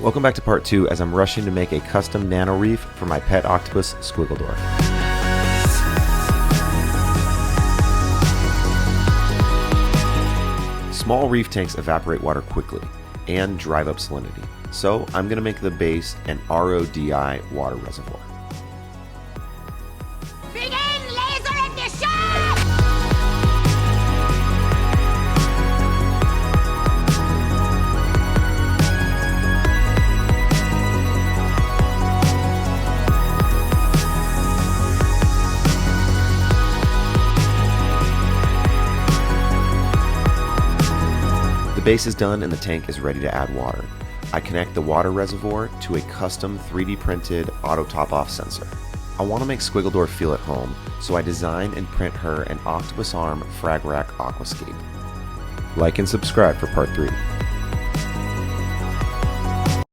Welcome back to part 2 as I'm rushing to make a custom Nano Reef for my pet octopus, Squiggledorf. Small reef tanks evaporate water quickly and drive up salinity, so I'm going to make the base an RODI water reservoir. Begin laser ignition! The base is done and the tank is ready to add water. I connect the water reservoir to a custom 3D printed auto top-off sensor. I want to make Squiggledorf feel at home, so I design and print her an octopus arm frag rack aquascape. Like and subscribe for part 3.